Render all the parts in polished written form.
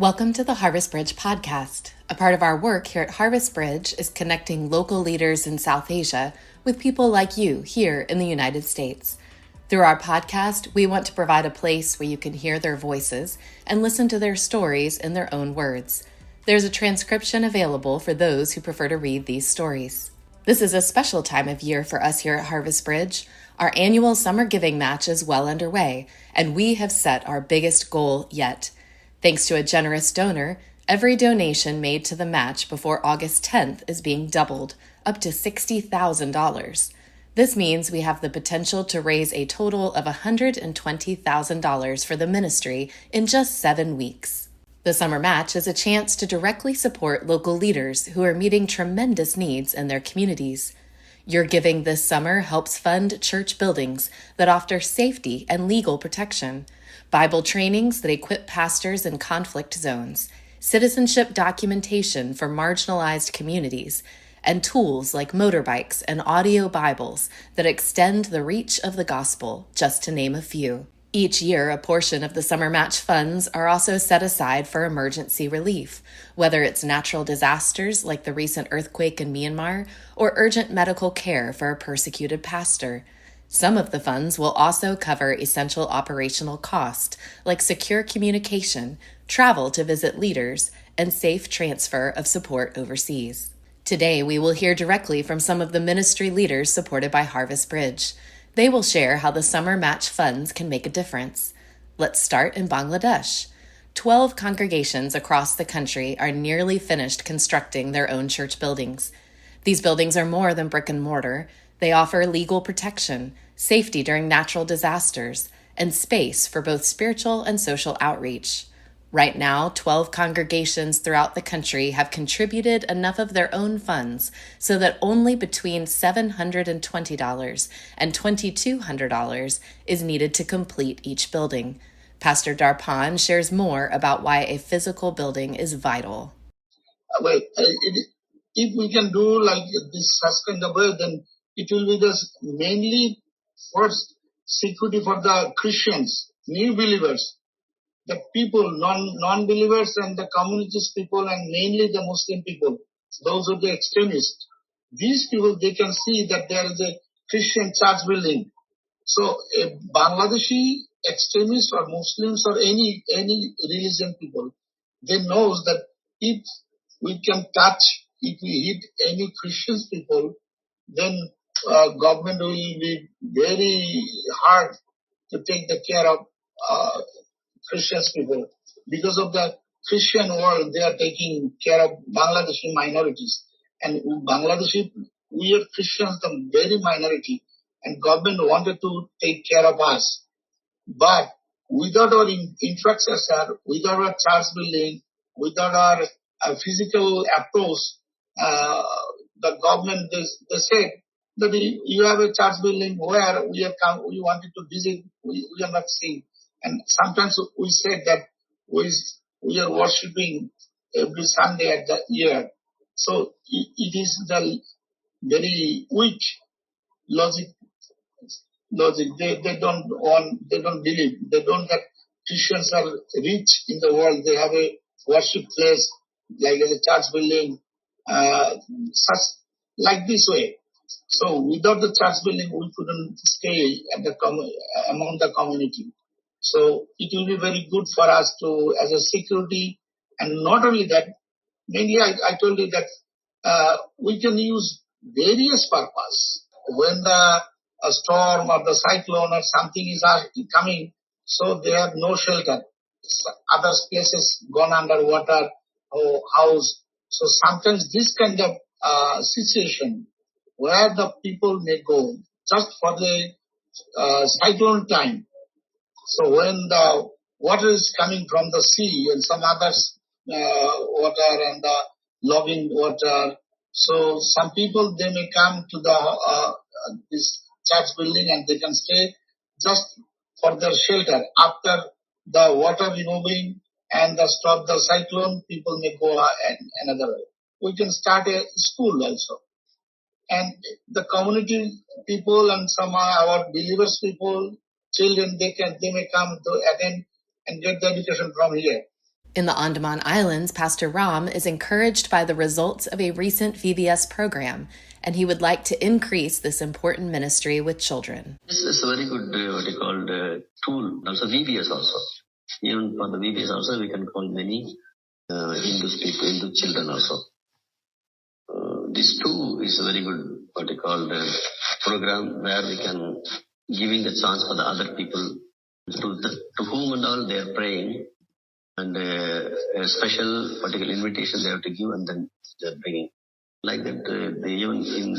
Welcome to the Harvest Bridge podcast. A part of our work here at Harvest Bridge is connecting local leaders in South Asia with people like you here in the United States. Through our podcast, we want to provide a place where you can hear their voices and listen to their stories in their own words. There's a transcription available for those who prefer to read these stories. This is a special time of year for us here at Harvest Bridge. Our annual summer giving match is well underway, and we have set our biggest goal yet. Thanks to a generous donor, every donation made to the match before August 10th is being doubled, up to $60,000. This means we have the potential to raise a total of $120,000 for the ministry in just 7 weeks. The summer match is a chance to directly support local leaders who are meeting tremendous needs in their communities. Your giving this summer helps fund church buildings that offer safety and legal protection, Bible trainings that equip pastors in conflict zones, citizenship documentation for marginalized communities, and tools like motorbikes and audio Bibles that extend the reach of the gospel, just to name a few. Each year, a portion of the summer match funds are also set aside for emergency relief, whether it's natural disasters like the recent earthquake in Myanmar or urgent medical care for a persecuted pastor. Some of the funds will also cover essential operational costs like secure communication, travel to visit leaders, and safe transfer of support overseas. Today, we will hear directly from some of the ministry leaders supported by Harvest Bridge. They will share how the summer match funds can make a difference. Let's start in Bangladesh. 12 congregations across the country are nearly finished constructing their own church buildings. These buildings are more than brick and mortar. They offer legal protection, safety during natural disasters, and space for both spiritual and social outreach. Right now, 12 congregations throughout the country have contributed enough of their own funds so that only between $720 and $2,200 is needed to complete each building. Pastor Darpan shares more about why a physical building is vital. If we can do like this sustainable, then it will be just mainly first security for the Christians, new believers. The people, non-believers and the communities people and mainly the Muslim people, those are the extremists. These people, they can see that there is a Christian church building. So a Bangladeshi extremist or Muslims or any religion people, they knows that if we can touch, if we hit any Christian people, then government will be very hard to take the care of Christian people. Because of the Christian world, they are taking care of Bangladeshi minorities. And Bangladeshi, we are Christians, the very minority. And government wanted to take care of us. But without our infrastructure, without our church building, without our physical approach, the government, they said that you have a church building where we wanted to visit, we are not seeing. And sometimes we said that we are worshipping every Sunday at the year. So it is the very weak logic. They don't believe. They don't that Christians are rich in the world. They have a worship place like a church building, such like this way. So without the church building, we couldn't stay at among the community. So it will be very good for us to, as a security, and not only that, mainly I told you that we can use various purpose. When a storm or the cyclone or something is coming, so they have no shelter. Other places gone underwater or house. So sometimes this kind of situation where the people may go just for the cyclone time. So when the water is coming from the sea and some other water and the logging water, so some people, they may come to the this church building and they can stay just for their shelter. After the water removing and the stop the cyclone, people may go another way. We can start a school also. And the community people and some our believers people, children, they may come to attend and get the education from here. In the Andaman Islands, Pastor Ram is encouraged by the results of a recent VBS program, and he would like to increase this important ministry with children. This is a very good, tool, also VBS also. Even for the VBS also, we can call many Hindu children also. This too is a very good, program where we can giving the chance for the other people to whom and all they are praying, and a special particular invitation they have to give, and then they are bringing. Like that, they even in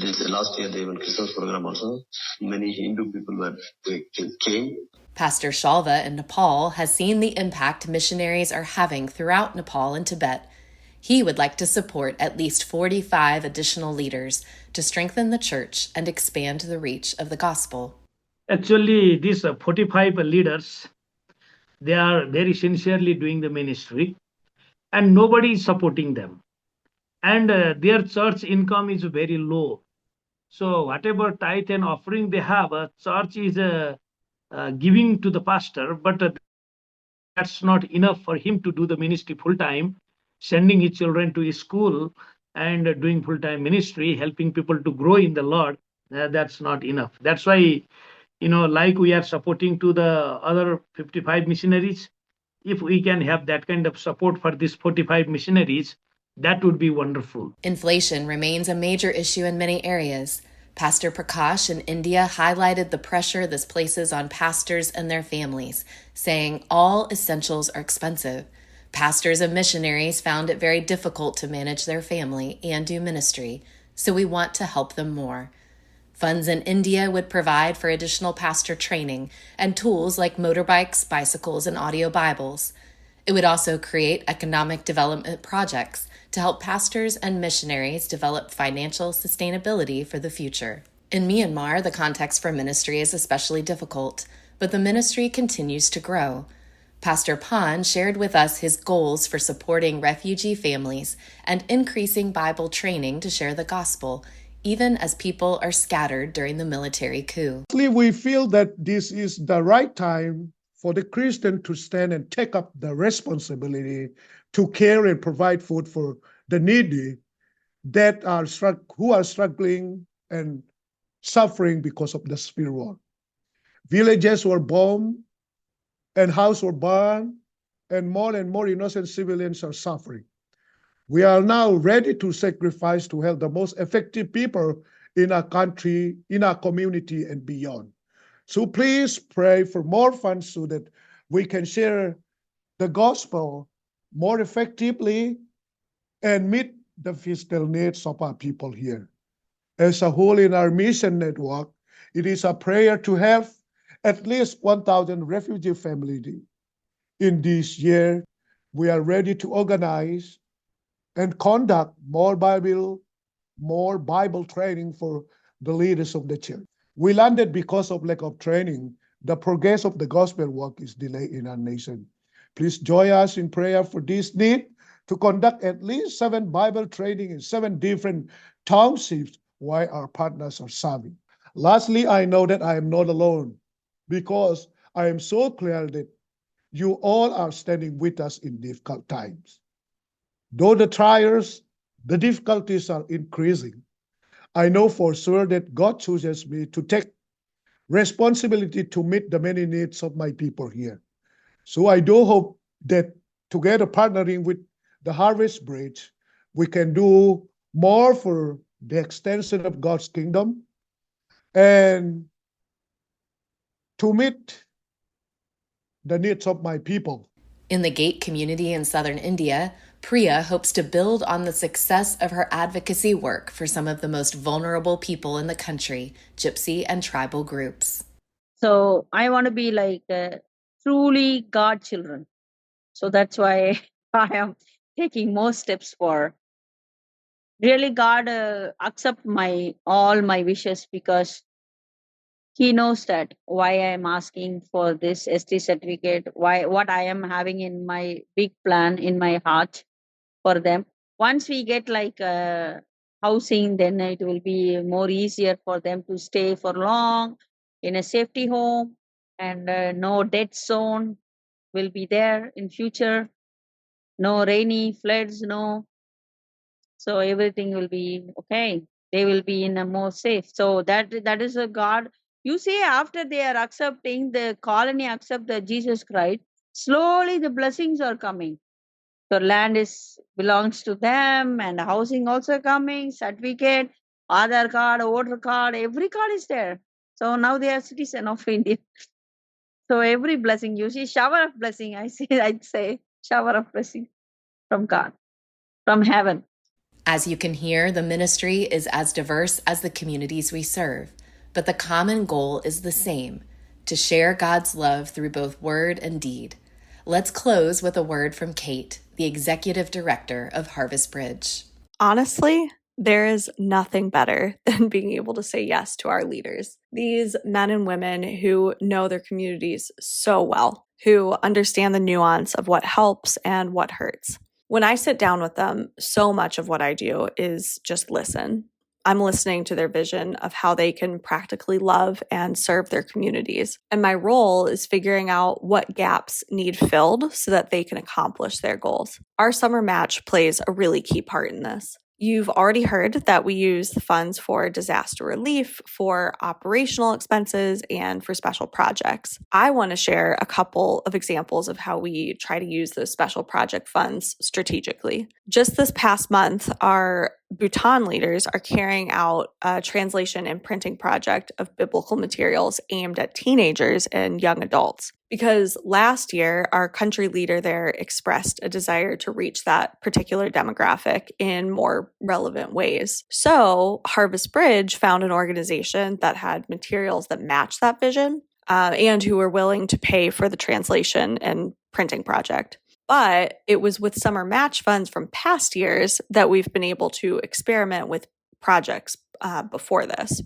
this last year, they even Christmas program also, many Hindu people came. Pastor Shalva in Nepal has seen the impact missionaries are having throughout Nepal and Tibet. He would like to support at least 45 additional leaders to strengthen the church and expand the reach of the gospel. Actually, these 45 leaders, they are very sincerely doing the ministry, and nobody is supporting them. And their church income is very low. So whatever tithe and offering they have, church is giving to the pastor, but that's not enough for him to do the ministry full time, sending his children to his school and doing full time ministry, helping people to grow in the Lord. That's not enough. That's why, like we are supporting to the other 55 missionaries, if we can have that kind of support for these 45 missionaries, that would be wonderful. Inflation remains a major issue in many areas. Pastor Prakash in India highlighted the pressure this places on pastors and their families, saying all essentials are expensive. Pastors and missionaries found it very difficult to manage their family and do ministry, so we want to help them more. Funds in India would provide for additional pastor training and tools like motorbikes, bicycles, and audio Bibles. It would also create economic development projects to help pastors and missionaries develop financial sustainability for the future. In Myanmar, the context for ministry is especially difficult, but the ministry continues to grow. Pastor Pan shared with us his goals for supporting refugee families and increasing Bible training to share the gospel, even as people are scattered during the military coup. We feel that this is the right time for the Christian to stand and take up the responsibility to care and provide food for the needy who are struggling and suffering because of the spirit war. Villages were bombed and houses were burned, and more innocent civilians are suffering. We are now ready to sacrifice to help the most effective people in our country, in our community, and beyond. So please pray for more funds so that we can share the gospel more effectively and meet the physical needs of our people here. As a whole in our mission network, it is a prayer to have at least 1,000 refugee families in this year. We are ready to organize and conduct more Bible training for the leaders of the church. We landed because of lack of training. The progress of the gospel work is delayed in our nation. Please join us in prayer for this need to conduct at least 7 Bible training in 7 different townships while our partners are serving. Lastly, I know that I am not alone because I am so clear that you all are standing with us in difficult times. Though the trials, the difficulties are increasing, I know for sure that God chooses me to take responsibility to meet the many needs of my people here. So I do hope that together partnering with the Harvest Bridge, we can do more for the extension of God's kingdom and to meet the needs of my people. In the Gate community in southern India, Priya hopes to build on the success of her advocacy work for some of the most vulnerable people in the country, Gypsy and tribal groups. So I want to be like truly God children. So that's why I am taking more steps for really God accept all my wishes, because He knows that why I am asking for this ST certificate, what I am having in my big plan in my heart for them. Once we get like housing, then it will be more easier for them to stay for long in a safety home, and no dead zone will be there in future. no rainy floods, no. So everything will be okay. They will be in a more safe. So that is a God. You see, after they are accepting, the colony accept the Jesus Christ, slowly the blessings are coming. So land is belongs to them, and housing also coming, certificate, Aadhaar card, voter card, every card is there. So now they are citizen of India. So every blessing you see, shower of blessing. I'd say shower of blessing from God, from heaven. As you can hear, the ministry is as diverse as the communities we serve, but the common goal is the same: to share God's love through both word and deed. Let's close with a word from Kate, the executive director of Harvest Bridge. Honestly, there is nothing better than being able to say yes to our leaders. These men and women who know their communities so well, who understand the nuance of what helps and what hurts. When I sit down with them, so much of what I do is just listen. I'm listening to their vision of how they can practically love and serve their communities. And my role is figuring out what gaps need filled so that they can accomplish their goals. Our summer match plays a really key part in this. You've already heard that we use the funds for disaster relief, for operational expenses, and for special projects. I want to share a couple of examples of how we try to use those special project funds strategically. Just this past month, our Bhutan leaders are carrying out a translation and printing project of biblical materials aimed at teenagers and young adults. Because last year, our country leader there expressed a desire to reach that particular demographic in more relevant ways. So Harvest Bridge found an organization that had materials that matched that vision and who were willing to pay for the translation and printing project. But it was with summer match funds from past years that we've been able to experiment with projects before this.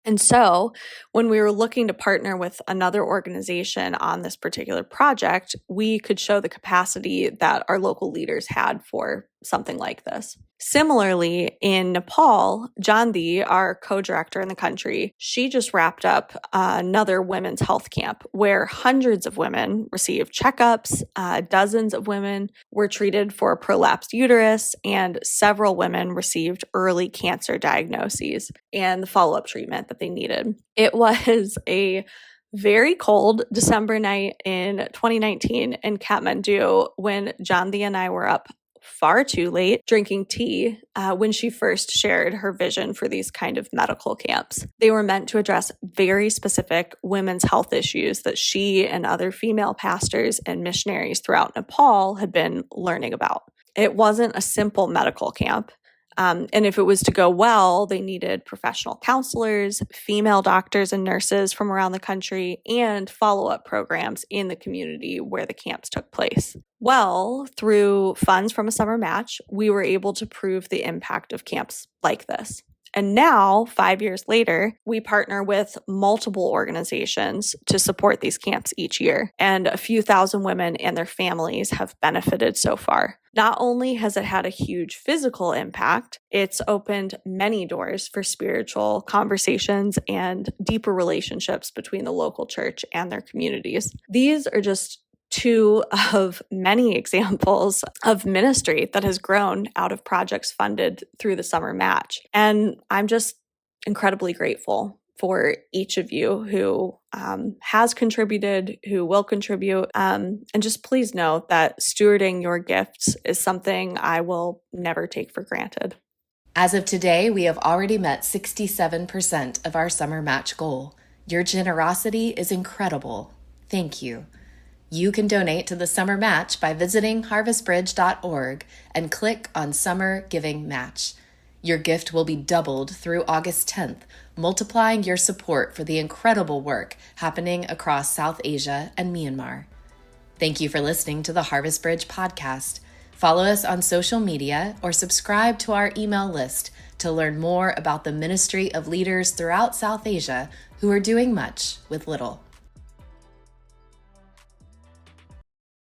And so when we were looking to partner with another organization on this particular project, we could show the capacity that our local leaders had for something like this. Similarly, in Nepal, Jandi, our co-director in the country, she just wrapped up another women's health camp where hundreds of women received checkups, dozens of women were treated for a prolapsed uterus, and several women received early cancer diagnoses and the follow-up treatment that they needed. It was a very cold December night in 2019 in Kathmandu when Jandi and I were up far too late drinking tea when she first shared her vision for these kind of medical camps. They were meant to address very specific women's health issues that she and other female pastors and missionaries throughout Nepal had been learning about. It wasn't a simple medical camp. And if it was to go well, they needed professional counselors, female doctors and nurses from around the country, and follow-up programs in the community where the camps took place. Well, through funds from a summer match, we were able to prove the impact of camps like this. And now, 5 years later, we partner with multiple organizations to support these camps each year. And a few thousand women and their families have benefited so far. Not only has it had a huge physical impact, it's opened many doors for spiritual conversations and deeper relationships between the local church and their communities. These are just two of many examples of ministry that has grown out of projects funded through the summer match. And I'm just incredibly grateful for each of you who has contributed, who will contribute. And just please know that stewarding your gifts is something I will never take for granted. As of today, we have already met 67% of our summer match goal. Your generosity is incredible. Thank you. You can donate to the summer match by visiting harvestbridge.org and click on Summer Giving Match. Your gift will be doubled through August 10th, multiplying your support for the incredible work happening across South Asia and Myanmar. Thank you for listening to the Harvest Bridge podcast. Follow us on social media or subscribe to our email list to learn more about the ministry of leaders throughout South Asia who are doing much with little.